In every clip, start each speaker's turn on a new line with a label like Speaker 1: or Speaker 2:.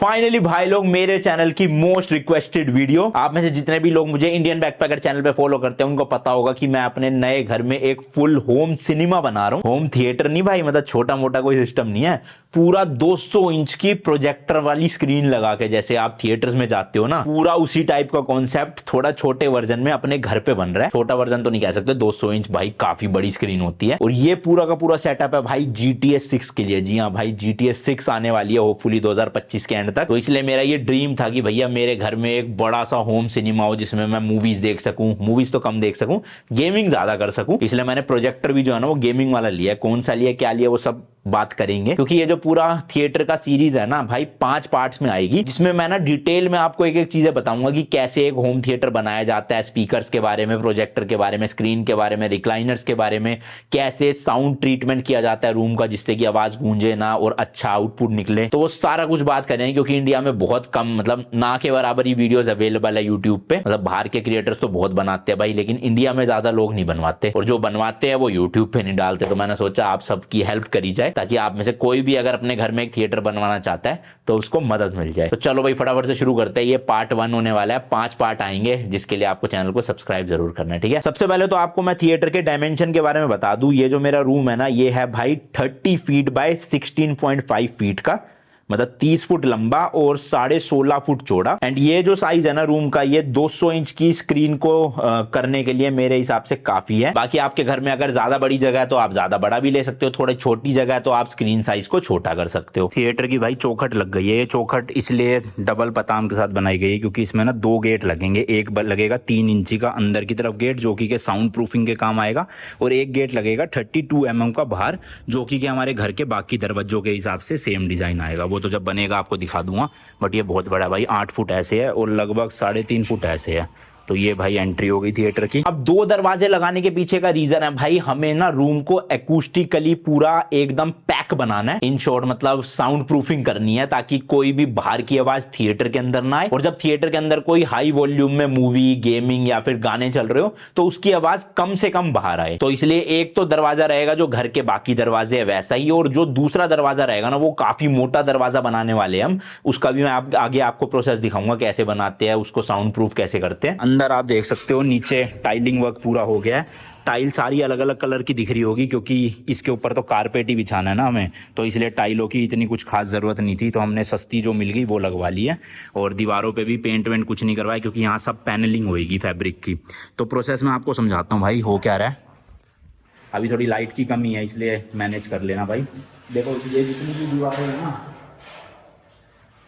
Speaker 1: Finally भाई लोग मेरे चैनल की मोस्ट रिक्वेस्टेड वीडियो, आप में से जितने भी लोग मुझे इंडियन बैकपैकर चैनल पे फॉलो करते हैं उनको पता होगा कि मैं अपने नए घर में एक फुल होम सिनेमा बना रहा हूं। होम थिएटर नहीं भाई, मतलब छोटा मोटा कोई सिस्टम नहीं है, पूरा 200 इंच की प्रोजेक्टर वाली स्क्रीन लगा के, जैसे आप थिएटर्स में जाते हो ना, पूरा उसी टाइप का कॉन्सेप्ट थोड़ा छोटे वर्जन में अपने घर पे बन रहा है। छोटा वर्जन तो नहीं कह सकते, 200 इंच भाई काफी बड़ी स्क्रीन होती है। और ये पूरा का पूरा सेटअप है भाई GTA 6 के लिए। जी हाँ भाई, GTA 6 आने वाली है होपफुली 2025 के एंड तक। तो इसलिए मेरा ये ड्रीम था कि भैया मेरे घर में एक बड़ा सा होम सिनेमा हो जिसमें मैं मूवीज देख सकूं, मूवीज तो कम देख सकूं, गेमिंग ज्यादा कर सकूं। इसलिए मैंने प्रोजेक्टर भी जो है ना वो गेमिंग वाला लिया है। कौन सा लिया क्या लिया वो सब बात करेंगे, क्योंकि ये जो पूरा थिएटर का सीरीज है ना भाई 5 पार्ट्स में आएगी, जिसमें मैं ना डिटेल में आपको एक एक चीजें बताऊंगा कि कैसे एक होम थिएटर बनाया जाता है, स्पीकर्स के बारे में, प्रोजेक्टर के बारे में, स्क्रीन के बारे में, रिक्लाइनर्स के बारे में, कैसे साउंड ट्रीटमेंट किया जाता है रूम का जिससे कि आवाज गूंजे ना और अच्छा आउटपुट निकले। तो वो सारा कुछ बात करेंगे, क्योंकि इंडिया में बहुत कम, मतलब ना के बराबर ही वीडियोस अवेलेबल है यूट्यूब पे। मतलब बाहर के क्रिएटर्स तो बहुत बनाते हैं भाई, लेकिन इंडिया में ज्यादा लोग नहीं बनवाते, और जो बनवाते हैं वो यूट्यूब पे नहीं डालते। तो मैंने सोचा आप सबकी हेल्प करी जाए, ताकि आप में से कोई भी अगर अपने घर में एक थिएटर बनवाना चाहता है तो उसको मदद मिल जाए। तो चलो भाई फटाफट से शुरू करते हैं। ये पार्ट 1 होने वाला है, 5 पार्ट आएंगे, जिसके लिए आपको चैनल को सब्सक्राइब जरूर करना है, ठीक है। सबसे पहले तो आपको मैं थिएटर के डायमेंशन के बारे में बता दूं। ये जो मेरा रूम है ना, ये है भाई 30 फीट बाय 16.5 फीट का, मतलब 30 फुट लंबा और 16.5 फुट चौड़ा। एंड ये जो साइज है ना रूम का, ये 200 इंच की स्क्रीन को करने के लिए मेरे हिसाब से काफी है। बाकी आपके घर में अगर ज्यादा बड़ी जगह है तो आप ज्यादा बड़ा भी ले सकते हो, थोड़ी छोटी जगह है तो आप स्क्रीन साइज को छोटा कर सकते हो। थिएटर की भाई चौखट लग गई है। ये चौखट इसलिए डबल पताम के साथ बनाई गई है क्योंकि इसमें ना 2 गेट लगेंगे। एक लगेगा 3 इंची का अंदर की तरफ गेट, जो कि साउंड प्रूफिंग के काम आएगा, और एक गेट लगेगा 32 mm का बाहर, जो कि हमारे घर के बाकी दरवाजों के हिसाब से सेम डिजाइन आएगा। वो तो जब बनेगा आपको दिखा दूंगा। बट ये बहुत बड़ा है भाई, 8 फुट ऐसे है और लगभग 3.5 फुट ऐसे है। तो ये भाई एंट्री हो गई थिएटर की। अब 2 दरवाजे लगाने के पीछे का रीजन है भाई, हमें ना रूम को एकूस्टिकली पूरा एकदम पैक बनाना है। इन शॉर्ट मतलब साउंड प्रूफिंग करनी है, ताकि कोई भी बाहर की आवाज थिएटर के अंदर ना आए, और जब थिएटर के अंदर कोई हाई वॉल्यूम में मूवी, गेमिंग या फिर गाने चल रहे हो तो उसकी आवाज कम से कम बाहर आए। तो इसलिए एक तो दरवाजा रहेगा जो घर के बाकी दरवाजे है वैसा ही, और जो दूसरा दरवाजा रहेगा ना वो काफी मोटा दरवाजा बनाने वाले हम। उसका भी मैं आगे आपको प्रोसेस दिखाऊंगा कैसे बनाते हैं, उसको साउंड प्रूफ कैसे करते हैं। अंदर आप देख सकते हो नीचे टाइलिंग वर्क पूरा हो गया है। टाइल सारी अलग अलग कलर की दिख रही होगी, क्योंकि इसके ऊपर तो कारपेट ही बिछाना है ना हमें, तो इसलिए टाइलों की इतनी कुछ खास जरूरत नहीं थी, तो हमने सस्ती जो मिल गई वो लगवा ली है। और दीवारों पे भी पेंट वेंट कुछ नहीं करवाया, क्योंकि यहाँ सब पैनलिंग होगी फैब्रिक की। तो प्रोसेस में आपको समझाता हूँ भाई हो क्या रहा है। अभी थोड़ी लाइट की कमी है, इसलिए मैनेज कर लेना भाई। देखो ये जितनी भी दीवारें हैं ना,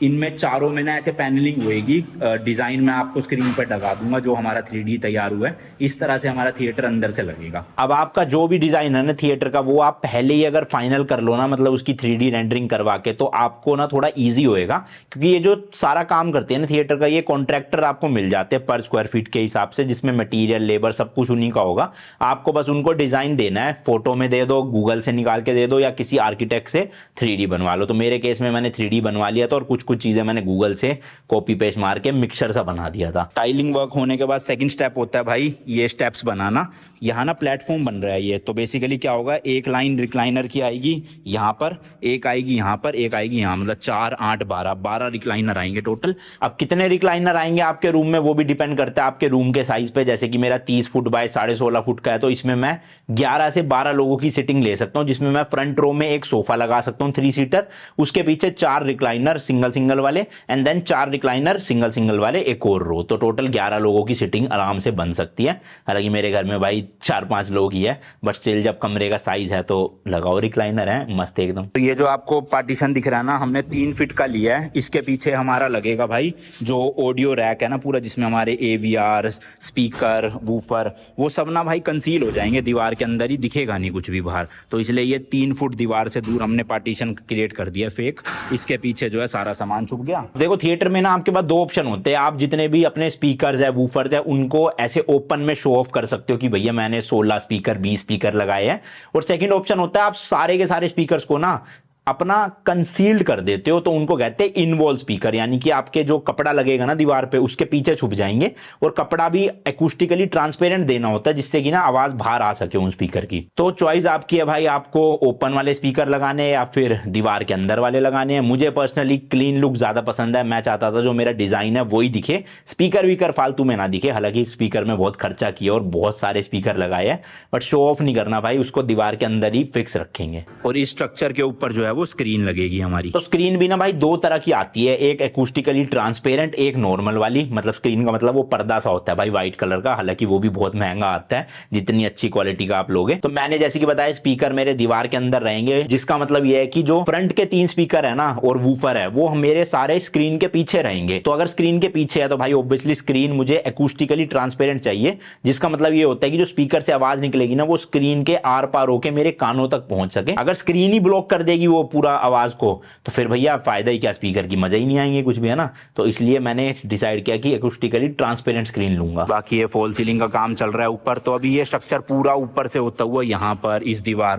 Speaker 1: इनमें चारों में ना ऐसे पैनलिंग होएगी। डिजाइन मैं आपको स्क्रीन पर लगा दूंगा, जो हमारा 3D तैयार हुआ है। इस तरह से हमारा थिएटर अंदर से लगेगा। अब आपका जो भी डिजाइन है ना थिएटर का, वो आप पहले ही अगर फाइनल कर लो ना, मतलब उसकी 3D रेंडरिंग करवा के, तो आपको ना थोड़ा इजी होएगा। क्योंकि ये जो सारा काम करते हैं ना थिएटर का, ये कॉन्ट्रैक्टर आपको मिल जाते हैं पर स्क्वायर फीट के हिसाब से, जिसमें मटीरियल, लेबर सब कुछ उन्हीं का होगा। आपको बस उनको डिजाइन देना है, फोटो में दे दो, गूगल से निकाल के दे दो, या किसी आर्किटेक्ट से 3D बनवा लो। तो मेरे केस में मैंने 3D बनवा लिया था, और कुछ कुछ चीजें मैंने गूगल से कॉपी पेस्ट मार के मिक्सर सा बना दिया था। टाइलिंग वर्क होने के बाद सेकंड स्टेप होता है भाई ये स्टेप्स बनाना। यहाँ ना प्लेटफॉर्म बन रहा है ये, तो बेसिकली क्या होगा, एक लाइन रिक्लाइनर की आएगी यहाँ पर, एक आएगी यहाँ पर, एक आएगी यहाँ, मतलब 4, 8, 12 रिक्लाइनर आएंगे टोटल। अब कितने रिक्लाइनर आएंगे आपके रूम में वो भी डिपेंड करता है आपके रूम के साइज पे। जैसे कि मेरा 30 फुट बाय 16.5 फुट का है, तो इसमें मैं 11 से 12 लोगों की सिटिंग ले सकता हूँ, जिसमें मैं फ्रंट रो में एक सोफा लगा सकता हूँ 3 सीटर, उसके पीछे 4 रिक्लाइनर सिंगल सिंगल वाले, and then 4 recliner single single वाले एक और रो। तो टोटल 11 लोगों की सिटिंग आराम से बन सकती है। हालांकि मेरे घर में भाई 4-5 लोग ही है, बट स्टिल जब कमरे का साइज है तो लगाओ रिक्लाइनर है मस्त एकदम। तो ये जो आपको पार्टीशन दिख रहा है ना, हमने 3 फीट का लिया है। इसके पीछे हमारा लगेगा भाई जो ऑडियो रैक है ना पूरा, जिसमें हमारे AVR, स्पीकर, वूफर, वो सब ना भाई कंसील हो जाएंगे दीवार के अंदर ही, दिखेगा नहीं कुछ भी बाहर। तो इसलिए ये 3 फुट दीवार से दूर हमने पार्टीशन क्रिएट कर दिया फेक। इसके पीछे जो है सारा सामान छुप गया। देखो थिएटर में ना आपके पास 2 ऑप्शन होते हैं। आप जितने भी अपने स्पीकर्स है, वूफर्स है, उनको ऐसे ओपन में शो ऑफ कर सकते हो कि भैया मैंने 16 स्पीकर, 20 स्पीकर लगाए हैं। और सेकंड ऑप्शन होता है आप सारे के सारे स्पीकर्स को ना अपना कंसील्ड कर देते हो तो उनको कहते हैं इनवॉल स्पीकर, यानी कि आपके जो कपड़ा लगेगा ना दीवार पे उसके पीछे छुप जाएंगे, और कपड़ा भी एकूस्टिकली ट्रांसपेरेंट देना होता है जिससे कि ना आवाज बाहर आ सके उन स्पीकर की। तो चॉइस आपकी है भाई, आपको ओपन वाले स्पीकर लगाने या फिर दीवार के अंदर वाले लगाने हैं। मुझे पर्सनली क्लीन लुक ज्यादा पसंद है, मैं चाहता था जो मेरा डिजाइन है वही दिखे, स्पीकर वीकर फालतू में ना दिखे। हालांकि स्पीकर में बहुत खर्चा किया और बहुत सारे स्पीकर लगाए हैं, बट शो ऑफ नहीं करना भाई, उसको दीवार के अंदर ही फिक्स रखेंगे। और इस स्ट्रक्चर के ऊपर जो है वो स्क्रीन लगेगी हमारी। तो स्क्रीन भी ना भाई दो तरह की आती है, एक एकूस्टिकली ट्रांसपेरेंट, एक नॉर्मल वाली। मतलब स्क्रीन का मतलब वो पर्दा सा होता है भाई व्हाइट कलर का, हालांकि वो भी बहुत महंगा आता है जितनी अच्छी क्वालिटी का आप लोगे। तो मैंने जैसे कि बताया स्पीकर मेरे दीवार के अंदर रहेंगे, जिसका मतलब ये है कि जो फ्रंट के 3 स्पीकर है ना और वूफर है वो मेरे सारे स्क्रीन के पीछे रहेंगे। तो अगर स्क्रीन के पीछे है तो भाई ऑब्वियसली स्क्रीन मुझे एकूस्टिकली ट्रांसपेरेंट चाहिए, जिसका मतलब ये होता है कि जो स्पीकर से आवाज निकलेगी ना वो स्क्रीन के आर पार होकर मेरे कानों तक पहुंच सके। अगर स्क्रीन ही ब्लॉक कर देगी वो पूरा आवाज को तो फिर भैया फायदा ही क्या, स्पीकर की मजा ही नहीं आएंगे कुछ भी, है ना। तो इसलिए मैंने डिसाइड किया कि एकूस्टिकली ट्रांसपेरेंट स्क्रीन लूंगा। बाकी ये फॉल सीलिंग का काम चल रहा है ऊपर, तो अभी ये स्ट्रक्चर पूरा ऊपर से होता हुआ यहाँ पर इस दीवार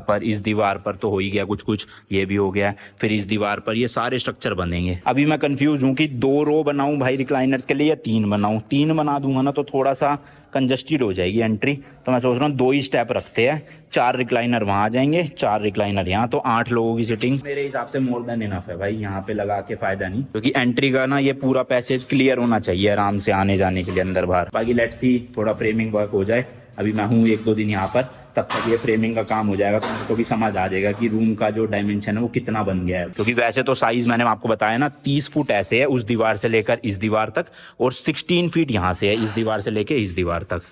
Speaker 1: पर तो हो ही गया कुछ, ये भी हो गया, फिर इस दीवार पर ये सारे स्ट्रक्चर बनेंगे। अभी मैं कंफ्यूज हूँ कि 2 रो बनाऊं भाई रिक्लाइनर्स के लिए या 3 बनाऊं। 3 बना दूंगा ना तो थोड़ा सा कंजस्टेड हो जाएगी एंट्री, तो मैं सोच रहा हूँ 2 ही स्टेप रखते हैं, 4 रिक्लाइनर वहां आ जाएंगे, 4 रिक्लाइनर यहाँ, तो 8 लोगों की सीटिंग मेरे हिसाब से मोर देन इनफ है भाई। यहाँ पे लगा के फायदा नहीं, क्योंकि एंट्री का ना ये पूरा पैसेज क्लियर होना चाहिए आराम से आने जाने के लिए अंदर बाहर। बाकी लेट्स सी थोड़ा फ्रेमिंग वर्क हो जाए, अभी मैं हूँ 1-2 दिन यहाँ पर, तब तक ये फ्रेमिंग का काम हो जाएगा तो मुझको भी समझ आ जाएगा कि रूम का जो डायमेंशन है वो कितना बन गया है। क्योंकि वैसे तो साइज मैंने आपको बताया ना 30 फुट ऐसे है उस दीवार से लेकर इस दीवार तक, और 16 फीट यहाँ से है इस दीवार से लेकर इस दीवार तक।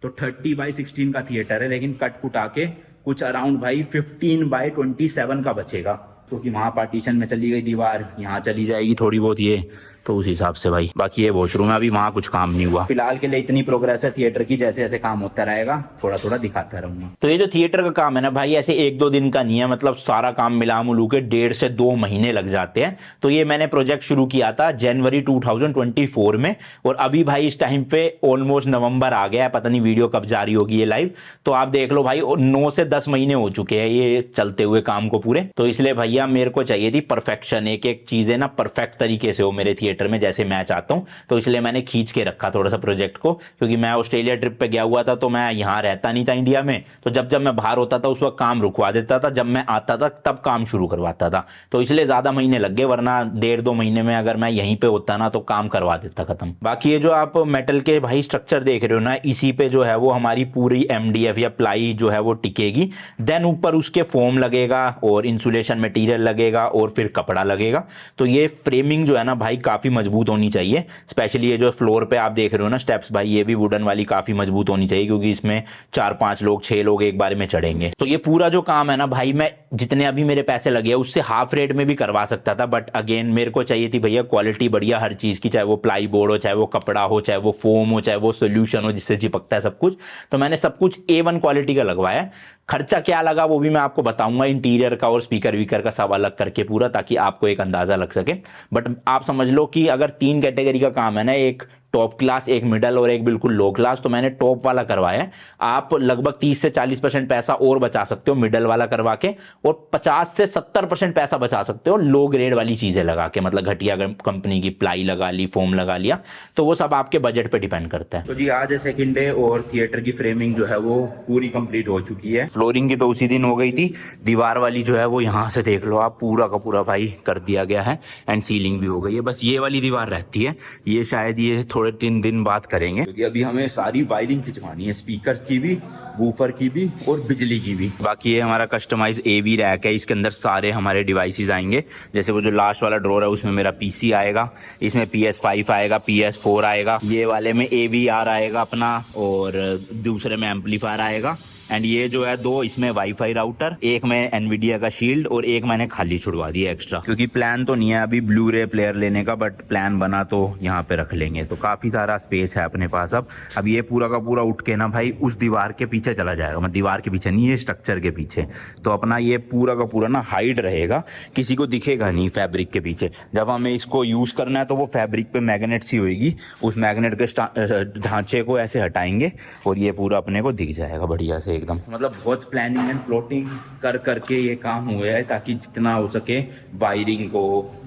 Speaker 1: तो 30/16 का थिएटर है, लेकिन कट कुट आके कुछ अराउंड भाई 15/27 का बचेगा, क्योंकि वहां पार्टीशन में चली गई दीवार, यहाँ चली जाएगी थोड़ी बहुत ये, तो उस हिसाब से भाई। बाकी ये वॉशरूम है, अभी वहां कुछ काम नहीं हुआ फिलहाल के लिए। इतनी प्रोग्रेस है थिएटर की, जैसे जैसे काम होता रहेगा थोड़ा थोड़ा दिखाता रहूंगा। तो ये जो थिएटर का काम है ना भाई ऐसे 1-2 दिन का नहीं है, मतलब सारा काम मिला मिलू के 1.5 से 2 महीने लग जाते हैं। तो ये मैंने प्रोजेक्ट शुरू किया था जनवरी 2024 में, और अभी भाई इस टाइम पे ऑलमोस्ट नवंबर आ गया है, पता नहीं वीडियो कब जारी होगी ये लाइव, तो आप देख लो भाई 9 से 10 महीने हो चुके हैं ये चलते हुए काम को पूरे। तो इसलिए भैया मेरे को चाहिए थी परफेक्शन, एक एक चीजें ना परफेक्ट तरीके से हो मेरे थिएटर में जैसे मैं चाहता हूं। तो इसलिए मैंने खींच के रखा थोड़ा सा प्रोजेक्ट को, क्योंकि मैं ऑस्ट्रेलिया ट्रिप पे गया हुआ था तो मैं यहाँ रहता नहीं था इंडिया में, तो जब जब मैं बाहर होता था उस वक्त काम रुकवा देता था, जब मैं आता था तब काम शुरू करवाता था। तो इसलिए ज्यादा महीने लग गए, वरना 1.5-2 महीने में अगर मैं यहीं पे होता ना तो काम करवा देता खत्म। बाकी ये जो आप मेटल के भाई स्ट्रक्चर देख रहे हो ना, इसी पे जो है वो हमारी पूरी MDF या प्लाई जो है वो टिकेगी। देन ऊपर उसके फोम लगेगा और इंसुलेशन मटेरियल लगेगा और फिर कपड़ा लगेगा। तो ये फ्रेमिंग जो है ना भाई काफी मजबूत होनी चाहिए, स्पेशली ये जो फ्लोर पे आप देख रहे हो ना स्टेप्स भाई, ये भी वुडन वाली काफी मजबूत होनी चाहिए, क्योंकि इसमें 4-5 लोग 6 लोग एक बार में चढ़ेंगे। तो ये पूरा जो काम है ना भाई, मैं जितने अभी मेरे पैसे लगे उससे हाफ रेट में भी करवा सकता था, बट अगेन मेरे को चाहिए थी भैया क्वालिटी बढ़िया हर चीज की, चाहे वो प्लाई बोर्ड हो, चाहे वो कपड़ा हो, चाहे वो फोम हो, चाहे वो सोल्यूशन हो जिससे चिपकता है सब कुछ। तो मैंने सब कुछ A1 क्वालिटी का लगवाया। खर्चा क्या लगा वो भी मैं आपको बताऊंगा, इंटीरियर का और स्पीकर वीकर का सब अलग करके पूरा, ताकि आपको एक अंदाजा लग सके। बट आप समझ लो कि अगर 3 कैटेगरी का काम है ना, एक टॉप क्लास, एक मिडल और एक बिल्कुल लो क्लास, तो मैंने टॉप वाला करवाया है। आप लगभग 30 से 40% पैसा और बचा सकते हो मिडल वाला करवा के, और 50 से 70% पैसा बचा सकते हो लो ग्रेड वाली चीजें लगा के, मतलब घटिया कंपनी की प्लाई लगा ली, फोम लगा लिया। तो वो सब आपके बजट पे डिपेंड करता है। तो जी आज है सेकंड डे और थिएटर की फ्रेमिंग जो है वो पूरी कंप्लीट हो चुकी है। फ्लोरिंग की तो उसी दिन हो गई थी, दीवार वाली जो है वो यहाँ से देख लो आप पूरा का पूरा भाई कर दिया गया है, एंड सीलिंग भी हो गई है। बस ये वाली दीवार रहती है, ये शायद ये थोड़े 3 दिन बाद करेंगे, क्योंकि अभी हमें सारी वायरिंग खिंचवानी है, स्पीकर्स की भी, वूफर की भी और बिजली की भी। बाकी ये हमारा कस्टमाइज AV रैक है, इसके अंदर सारे हमारे डिवाइसेस आएंगे। जैसे वो जो लास्ट वाला ड्रॉर है उसमें मेरा PC आएगा, इसमें PS5 आएगा, PS4 आएगा, ये वाले में AVR आएगा अपना, और दूसरे में एम्पलीफायर आएगा। एंड ये जो है 2 इसमें वाईफाई राउटर, एक में एनवीडिया का शील्ड और एक मैंने खाली छुड़वा दिया एक्स्ट्रा, क्योंकि प्लान तो नहीं है अभी ब्लू रे प्लेयर लेने का, बट प्लान बना तो यहाँ पे रख लेंगे। तो काफी सारा स्पेस है अपने पास। अब ये पूरा का पूरा उठ के ना भाई उस दीवार के पीछे चला जाएगा, मतलब दीवार के पीछे नहीं, ये स्ट्रक्चर के पीछे। तो अपना ये पूरा का पूरा ना हाइड रहेगा, किसी को दिखेगा नहीं फैब्रिक के पीछे। जब हमें इसको यूज करना है तो वो फैब्रिक पे मैग्नेट सी होगी, उस मैग्नेट के ढांचे को ऐसे हटाएंगे और ये पूरा अपने को दिख जाएगा बढ़िया से। एकदम, मतलब बहुत प्लानिंग एंड प्लॉटिंग कर करके ये काम हुआ है ताकि जितना हो सके वायरिंग को,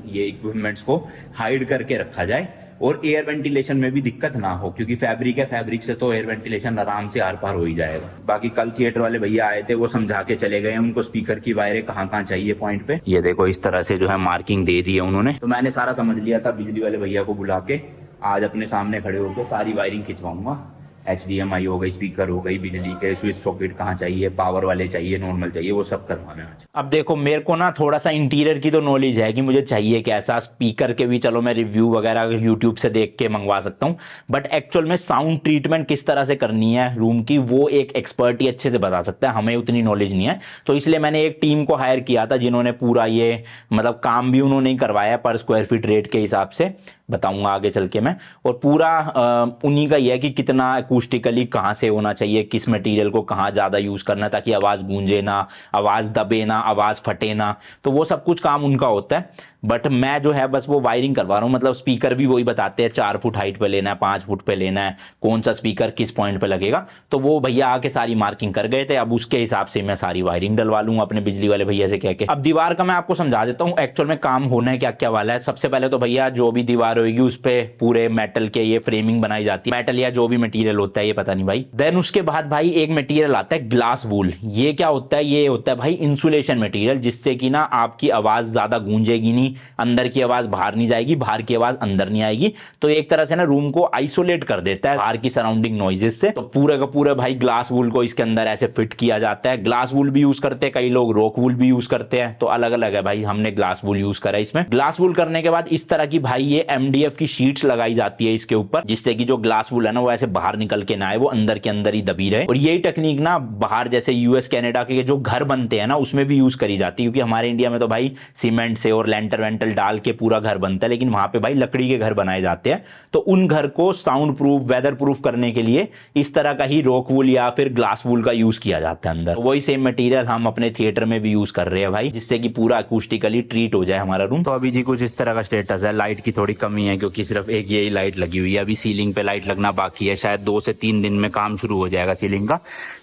Speaker 1: ये इक्विपमेंट्स को हाइड करके रखा जाए और एयर वेंटिलेशन में भी दिक्कत ना हो, क्योंकि फैब्रिक है, फैब्रिक से तो एयर वेंटिलेशन आराम से आर पार हो ही जाएगा। बाकी कल थिएटर वाले भैया आए थे, वो समझा के चले गए उनको स्पीकर की वायरें कहाँ कहाँ चाहिए पॉइंट पे। ये देखो इस तरह से जो है मार्किंग दे दी है उन्होंने, तो मैंने सारा समझ लिया था। बिजली वाले भैया को बुला के आज अपने सामने खड़े होकर सारी वायरिंग खिंचवाऊंगा। HDMI हो गई, स्पीकर हो गई, बिजली के स्विच सॉकेट कहाँ चाहिए, पावर वाले चाहिए, नॉर्मल चाहिए, वो सब करवाना है आज। अब देखो मेरे को ना थोड़ा सा इंटीरियर की तो नॉलेज है कि मुझे चाहिए कैसा स्पीकर के भी, चलो मैं रिव्यू वगैरह यूट्यूब से देख के मंगवा सकता हूँ, बट एक्चुअल में साउंड ट्रीटमेंट किस तरह से करनी है रूम की, वो एक एक्सपर्ट ही अच्छे से बता सकता है, हमें उतनी नॉलेज नहीं है। तो इसलिए मैंने एक टीम को हायर किया था जिन्होंने पूरा ये मतलब काम भी उन्होंने ही करवाया पर स्क्वायर फीट रेट के हिसाब से, बताऊंगा आगे चल के मैं। और पूरा उन्हीं का ही है कि कितना एकूस्टिकली कहाँ से होना चाहिए, किस मटेरियल को कहाँ ज़्यादा यूज़ करना है ताकि आवाज़ गूंजे ना, आवाज़ दबे ना, आवाज़ फटे ना, तो वो सब कुछ काम उनका होता है। बट मैं जो है बस वो वायरिंग करवा रहा हूँ, मतलब स्पीकर भी वही बताते हैं 4 फुट हाइट पे लेना है, 5 फुट पे लेना है, कौन सा स्पीकर किस पॉइंट पे लगेगा, तो वो भैया आके सारी मार्किंग कर गए थे। अब उसके हिसाब से मैं सारी वायरिंग डलवा लूंगा अपने बिजली वाले भैया से कह के। अब दीवार का मैं आपको समझा देता हूँ एक्चुअल में काम होना है क्या क्या वाला है। सबसे पहले तो भैया जो भी दीवार होगी उस पे पूरे मेटल के ये फ्रेमिंग बनाई जाती है, मेटल या जो भी मटेरियल होता है ये पता नहीं भाई। देन उसके बाद भाई एक मटेरियल आता है ग्लास वूल। ये क्या होता है, ये होता है भाई इंसुलेशन मटेरियल, जिससे कि ना आपकी आवाज ज्यादा गूंजेगी नहीं, अंदर की आवाज बाहर नहीं जाएगी, बाहर की आवाज अंदर नहीं आएगी। तो एक तरह से ना रूम को आइसोलेट कर देता है बाहर की सराउंडिंग नॉइजेस से। तो पूरे का पूरे भाई ग्लास वूल को इसके अंदर ऐसे फिट किया जाता है। ग्लास वूल भी यूज करते हैं कई लोग, रॉक वूल भी यूज करते हैं, तो अलग अलग है भाई। हमने ग्लास वूल यूज करा इसमें। ग्लास वूल करने के बाद इस तरह की भाई ये MDF की शीट्स लगाई जाती है इसके ऊपर, जिससे कि जो ग्लास वूल है ना वो ऐसे बाहर निकल के ना आए, वो अंदर के अंदर ही दबी रहे। और यही टेक्निक ना बाहर जैसे US कनाडा के जो घर बनते हैं ना उसमें भी यूज करी जाती है, क्योंकि हमारे इंडिया में तो भाई सीमेंट से और लेंटर वेंटल डाल के पूरा घर बनता है, लेकिन वहां पे भाई लकड़ी के घर बनाए जाते हैं। तो उन घर को साउंड प्रूफ, वेदर प्रूफ करने के लिए इस तरह का ही रॉक वूल या फिर ग्लास वूल का यूज किया जाता है अंदर। तो वही सेम मटेरियल हम अपने थिएटर में भी यूज कर रहे हैं भाई, जिससे कि पूरा अकूस्टिकली ट्रीट हो जाए हमारा रूम। तो अभी जी कुछ इस तरह का स्टेटस है। लाइट की थोड़ी कमी है क्योंकि सिर्फ एक यही लाइट लगी हुई है, अभी सीलिंग पे लाइट लगना बाकी है, शायद 2 से 3 दिन में काम शुरू हो जाएगा सीलिंग का।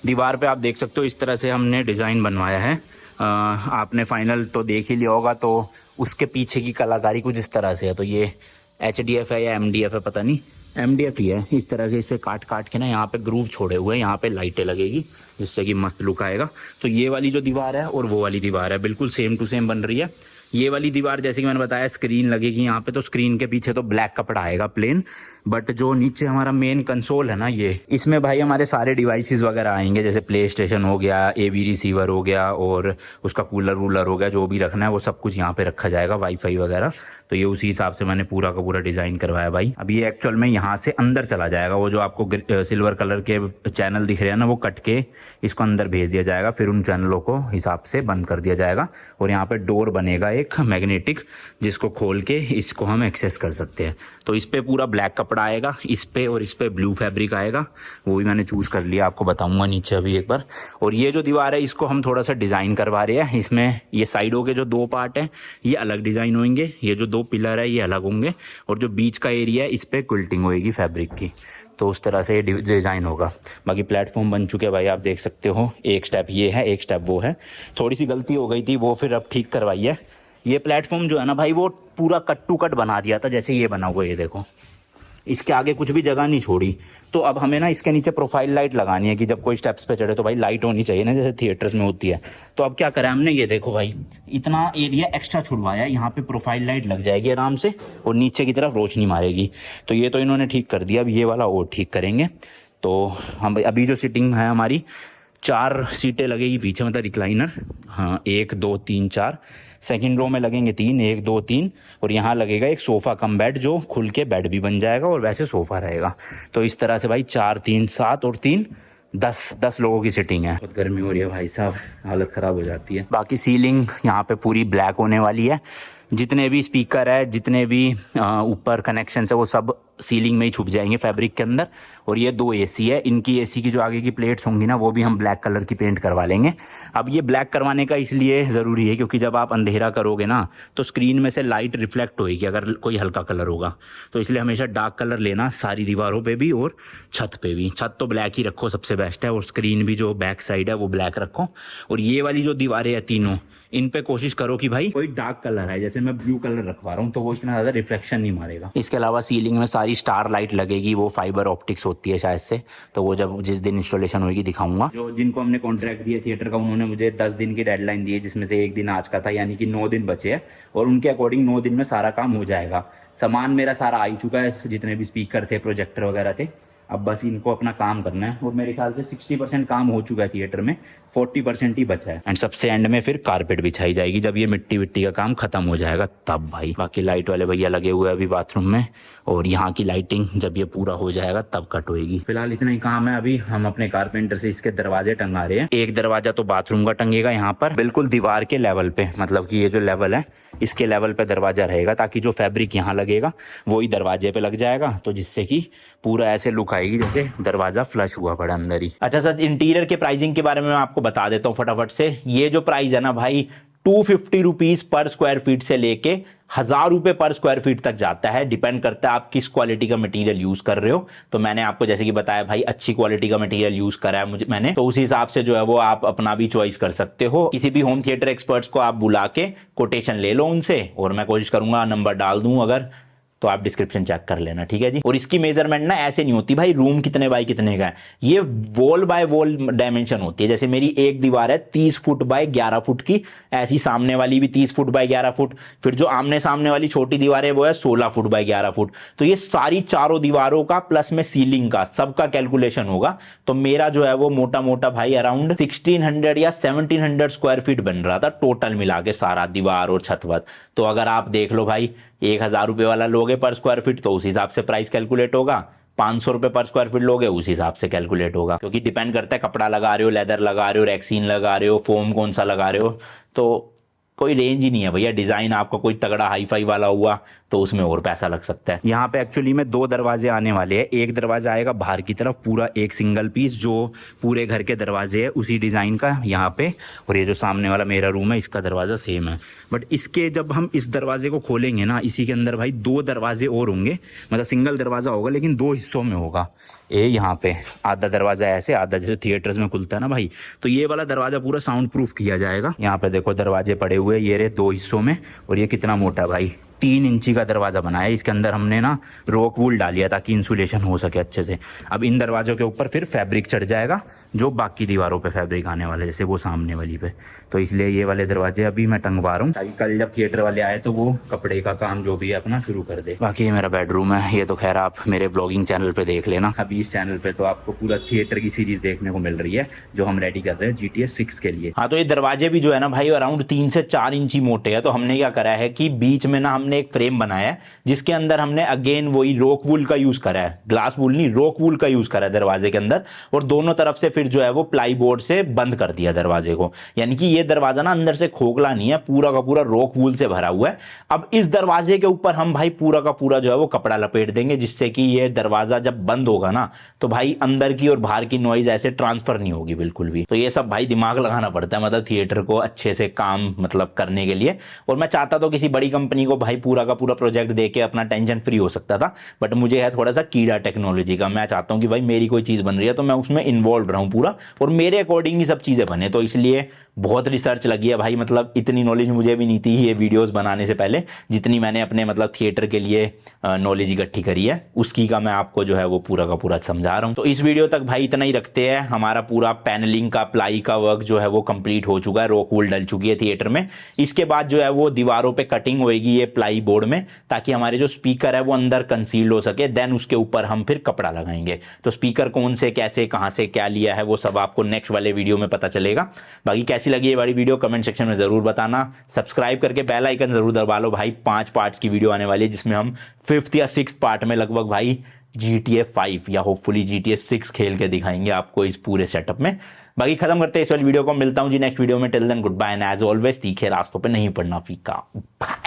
Speaker 1: दीवार पे आप देख सकते हो इस तरह से हमने डिजाइन बनवाया है। आपने फाइनल तो देख ही लिया होगा, तो उसके पीछे की कलाकारी कुछ इस तरह से है। तो ये HDF है या MDF है पता नहीं, MDF ही है। इस तरह से इसे काट काट के ना यहाँ पे ग्रूव छोड़े हुए हैं, यहाँ पे लाइटें लगेगी जिससे कि मस्त लुक आएगा। तो ये वाली जो दीवार है और वो वाली दीवार है बिल्कुल सेम टू सेम बन रही है। ये वाली दीवार जैसे कि मैंने बताया स्क्रीन लगेगी यहाँ पे, तो स्क्रीन के पीछे तो ब्लैक कपड़ा आएगा प्लेन, बट जो नीचे हमारा मेन कंसोल है ना ये, इसमें भाई हमारे सारे डिवाइसेस वगैरह आएंगे, जैसे प्ले स्टेशन हो गया, AV रिसीवर हो गया और उसका कूलर वूलर हो गया, जो भी रखना है वो सब कुछ यहाँ पे रखा जाएगा, वाईफाई वगैरह। तो ये उसी हिसाब से मैंने पूरा का पूरा डिजाइन करवाया भाई। अब ये एक्चुअल में यहाँ से अंदर चला जाएगा, वो जो आपको सिल्वर कलर के चैनल दिख रहे हैं ना वो कट के इसको अंदर भेज दिया जाएगा, फिर उन चैनलों को हिसाब से बंद कर दिया जाएगा। और यहाँ पे डोर बनेगा एक मैग्नेटिक, जिसको खोल के इसको हम एक्सेस कर सकते हैं। तो इस पे पूरा ब्लैक कपड़ा आएगा इस पे, और इस पे ब्लू फैब्रिक आएगा, वो भी मैंने चूज कर लिया, आपको बताऊंगा नीचे अभी एक बार। और ये जो दीवार है इसको हम थोड़ा सा डिजाइन करवा रहे हैं। इसमें ये साइडों के जो 2 पार्ट हैं ये अलग डिजाइन होंगे, ये जो 2 पिलर है ये अलग होंगे, और जो बीच का एरिया है इस पे क्विल्टिंग होएगी फैब्रिक की। तो उस तरह से ये डिजाइन होगा। बाकी प्लेटफॉर्म बन चुके हैं भाई, आप देख सकते हो। एक स्टेप ये है, एक स्टेप वो है। थोड़ी सी गलती हो गई थी, वो फिर अब ठीक करवाई है। ये प्लेटफॉर्म जो है ना भाई वो पूरा कट टू कट बना दिया था, जैसे ये बना हुआ, ये देखो इसके आगे कुछ भी जगह नहीं छोड़ी। तो अब हमें ना इसके नीचे प्रोफाइल लाइट लगानी है कि जब कोई स्टेप्स पे चढ़े तो भाई लाइट होनी चाहिए ना, जैसे थिएटर्स में होती है। तो अब क्या करा हमने, ये देखो भाई इतना एरिया एक्स्ट्रा छुड़वाया, यहाँ पे प्रोफाइल लाइट लग जाएगी आराम से और नीचे की तरफ रोशनी मारेगी। तो ये तो इन्होंने ठीक कर दिया, अब ये वाला और ठीक करेंगे। तो हम अभी जो सीटिंग है हमारी 4 सीटें लगेगी पीछे, मतलब रिक्लाइनर, हाँ 1 2 3 4। सेकंड रो में लगेंगे 3, 1 2 3, और यहाँ लगेगा एक सोफा कम बेड जो खुल के बेड भी बन जाएगा और वैसे सोफा रहेगा। तो इस तरह से भाई 4 3 7 और 3 10 लोगों की सीटिंग है। बहुत गर्मी हो रही है भाई साहब, हालत खराब हो जाती है। बाकी सीलिंग यहाँ पे पूरी ब्लैक होने वाली है। जितने भी स्पीकर है, जितने भी ऊपर कनेक्शन है, वो सब
Speaker 2: सीलिंग में ही छुप जाएंगे फैब्रिक के अंदर। और ये 2 एसी है, इनकी एसी की जो आगे की प्लेट्स होंगी ना वो भी हम ब्लैक कलर की पेंट करवा लेंगे। अब ये ब्लैक करवाने का इसलिए ज़रूरी है क्योंकि जब आप अंधेरा करोगे ना तो स्क्रीन में से लाइट रिफ्लेक्ट होएगी अगर कोई हल्का कलर होगा, तो इसलिए हमेशा डार्क कलर लेना सारी दीवारों पे भी और छत पे भी। छत तो ब्लैक ही रखो, सबसे बेस्ट है, और स्क्रीन भी जो बैक साइड है वो ब्लैक रखो। और ये वाली जो दीवारें हैं तीनों, इन पे कोशिश करो कि भाई कोई डार्क कलर है, जैसे मैं ब्लू कलर रखवा रहा हूँ तो वो इतना ज़्यादा रिफ्लेक्शन नहीं मारेगा। इसके अलावा सीलिंग में सारी स्टार लाइट लगेगी, वो फाइबर ऑप्टिक्स होती है शायद से, तो वो जब जिस दिन इंस्टॉलेशन होगी दिखाऊंगा। जो जिनको हमने कॉन्ट्रैक्ट दिया थिएटर का, उन्होंने मुझे 10 दिन की डेडलाइन दी है, जिसमें से एक दिन आज का था, यानी कि 9 दिन बचे हैं। और उनके अकॉर्डिंग 9 दिन में सारा काम हो जाएगा। सामान मेरा सारा आ ही चुका है, जितने भी स्पीकर थे, प्रोजेक्टर वगैरह थे। अब बस इनको अपना काम करना है। और मेरे ख्याल से 60% काम हो चुका है थिएटर में, 40% ही बचा है। एंड सबसे एंड में फिर कारपेट बिछाई जाएगी जब ये मिट्टी विट्टी का काम खत्म हो जाएगा तब भाई। बाकी लाइट वाले भैया लगे हुए हैं अभी बाथरूम में, और यहाँ की लाइटिंग जब ये पूरा हो जाएगा तब कट होएगी। फिलहाल इतना ही काम है। अभी हम अपने कारपेंटर से इसके दरवाजे टंगा रहे हैं। एक दरवाजा तो बाथरूम का टंगेगा यहाँ पर बिल्कुल दीवार के लेवल पे, मतलब कि ये जो लेवल है इसके लेवल पे दरवाजा रहेगा, ताकि जो फैब्रिक यहाँ लगेगा वही दरवाजे पे लग जाएगा, तो जिससे कि पूरा ऐसे लुक आएगी जैसे दरवाजा फ्लश हुआ पड़ा अंदर ही।
Speaker 1: अच्छा सर, इंटीरियर के प्राइसिंग के बारे में मैं आपको बता देता हूँ फटाफट से। ये जो प्राइस है ना भाई, 250 रुपीज पर स्क्वायर फीट से लेके 1000 रुपए पर स्क्वायर फीट तक जाता है। डिपेंड करता है आप किस क्वालिटी का मटेरियल यूज कर रहे हो। तो मैंने आपको जैसे कि बताया भाई, अच्छी क्वालिटी का मटेरियल यूज करा है मैंने, तो उस हिसाब से जो है वो आप अपना भी चॉइस कर सकते हो। किसी भी होम थिएटर एक्सपर्ट्स को आप बुला के कोटेशन ले लो उनसे, और मैं कोशिश करूंगा नंबर डाल दूं अगर, तो आप डिस्क्रिप्शन चेक कर लेना, ठीक है जी। और इसकी मेजरमेंट ना ऐसे नहीं होती भाई रूम कितने बाय कितने का है, ये वॉल बाय वॉल डायमेंशन होती है। जैसे मेरी एक दीवार है 30 फुट बाय 11 फुट की, ऐसी सामने वाली भी 30 फुट बाय 11 फुट, फिर जो आमने सामने वाली छोटी दीवार है वो है 16 फुट बाय 11 फुट। तो ये सारी चारों दीवारों का प्लस में सीलिंग का सबका कैलकुलेशन होगा। तो मेरा जो है वो मोटा मोटा भाई अराउंड 1600 या 1700 स्क्वायर फीट बन रहा था टोटल मिला के, सारा दीवार और छत वत। तो अगर आप देख लो भाई, 1000 रुपये वाला लोगे पर स्क्वायर फीट तो उस हिसाब से प्राइस कैलकुलेट होगा, 500 रुपये पर स्क्वायर फीट लोगे उस हिसाब से कैलकुलेट होगा। क्योंकि डिपेंड करता है कपड़ा लगा रहे हो, लेदर लगा रहे हो, रेक्सीन लगा रहे हो, फोम कौन सा लगा रहे हो, तो कोई रेंज ही नहीं है भैया। डिजाइन आपका कोई तगड़ा हाई फाई वाला हुआ तो उसमें और पैसा लग सकता है।
Speaker 2: यहाँ पे एक्चुअली में 2 दरवाजे आने वाले हैं। एक दरवाजा आएगा बाहर की तरफ पूरा एक सिंगल पीस, जो पूरे घर के दरवाजे है उसी डिजाइन का यहाँ पे, और ये जो सामने वाला मेरा रूम है इसका दरवाजा सेम है। बट इसके जब हम इस दरवाजे को खोलेंगे ना, इसी के अंदर भाई 2 दरवाजे और होंगे, मतलब सिंगल दरवाजा होगा लेकिन 2 हिस्सों में होगा। यहाँ पे आधा दरवाजा ऐसे, आधा जैसे थिएटर्स में खुलता है ना भाई, तो ये वाला दरवाजा पूरा साउंड प्रूफ किया जाएगा। यहाँ पे देखो दरवाजे पड़े हुए ये रहे 2 हिस्सों में, और ये कितना मोटा भाई 3 इंची का दरवाजा बनाया है। इसके अंदर हमने ना रॉक वूल डालिया ताकि इंसुलेशन हो सके अच्छे से। अब इन दरवाजों के ऊपर फिर फैब्रिक चढ़ जाएगा, जो बाकी दीवारों पे फैब्रिक आने वाले, जैसे वो सामने वाली पे। तो इसलिए ये वाले दरवाजे अभी मैं टंगवा रहा हूँ ताकि कल जब थिएटर वाले आए तो वो कपड़े का काम जो भी है अपना शुरू कर दे। बाकी ये मेरा बेडरूम है, ये तो खैर आप मेरे ब्लॉगिंग चैनल पे देख लेना। अभी इस चैनल पे तो आपको पूरा थिएटर की सीरीज देखने को मिल रही है जो हम रेडी कर रहे हैं GTA 6 के लिए।
Speaker 1: हाँ, तो ये दरवाजे भी जो है ना भाई अराउंड 3 से 4 इंची मोटे है। तो हमने क्या करा है कि बीच में ना हमने एक फ्रेम बनाया है जिसके अंदर हमने अगेन वही रॉक वूल का यूज करा है, ग्लास वूल नहीं रॉक वूल का यूज करा है दरवाजे के अंदर। और दोनों तरफ से फिर जो है वो प्लाई बोर्ड से बंद कर दिया दरवाजे को, यानी कि ये दरवाजा ना अंदर से खोखला नहीं है, पूरा का पूरा रॉक वूल से भरा हुआ है। अब इस दरवाजे के ऊपर हम भाई पूरा का पूरा जो है वो कपड़ा लपेट देंगे, जिससे कि ये दरवाजा जब बंद होगा ना तो भाई अंदर की और बाहर की नॉइज ऐसे ट्रांसफर नहीं होगी बिल्कुल भी। तो ये सब भाई दिमाग लगाना पड़ता है, मतलब थिएटर को अच्छे से काम मतलब करने के लिए। और मैं चाहता तो किसी बड़ी कंपनी को भाई पूरा का पूरा प्रोजेक्ट दे के अपना टेंशन फ्री हो सकता था, बट मुझे है थोड़ा सा कीड़ा टेक्नोलॉजी का। मैं चाहता हूं कि भाई मेरी कोई चीज बन रही है तो मैं उसमें इन्वॉल्व रहूं पूरा, और मेरे अकॉर्डिंग ही सब चीजें बने। तो इसलिए बहुत रिसर्च लगी है भाई, मतलब इतनी नॉलेज मुझे भी नहीं थी ये वीडियोस बनाने से पहले, जितनी मैंने अपने मतलब थिएटर के लिए नॉलेज इकट्ठी करी है उसकी का मैं आपको जो है वो पूरा का पूरा समझा रहा हूं। तो इस वीडियो तक भाई इतना ही रखते हैं। हमारा पूरा पैनलिंग का प्लाई का वर्क जो है वो कंप्लीट हो चुका है, रॉक वूल डल चुकी है थिएटर में। इसके बाद जो है वो दीवारों पे कटिंग होएगी ये प्लाई बोर्ड में, ताकि हमारे जो स्पीकर है वो अंदर कंसील्ड हो सके। देन उसके ऊपर हम फिर कपड़ा लगाएंगे। तो स्पीकर कौन से कैसे कहां से क्या लिया है वो सब आपको नेक्स्ट वाले वीडियो में पता चलेगा। बाकी कैसी लगी ये बड़ी वीडियो कमेंट सेक्शन में जरूर बताना। सब्सक्राइब करके बेल आइकन जरूर दबा लो भाई। 5 पार्ट्स की वीडियो आने वाली है जिसमें हम 5th या 6th पार्ट में लगभग भाई GTA 5 या होपफुली GTA 6 खेल के दिखाएंगे आपको इस पूरे सेटअप में। बाकी खत्म करते हैं इस वाली वीडियो को, मिलता हूं जी नेक्स्ट वीडियो में। Till then good bye and as always तीखे रास्तों पे नहीं पड़ना फीका। बाय।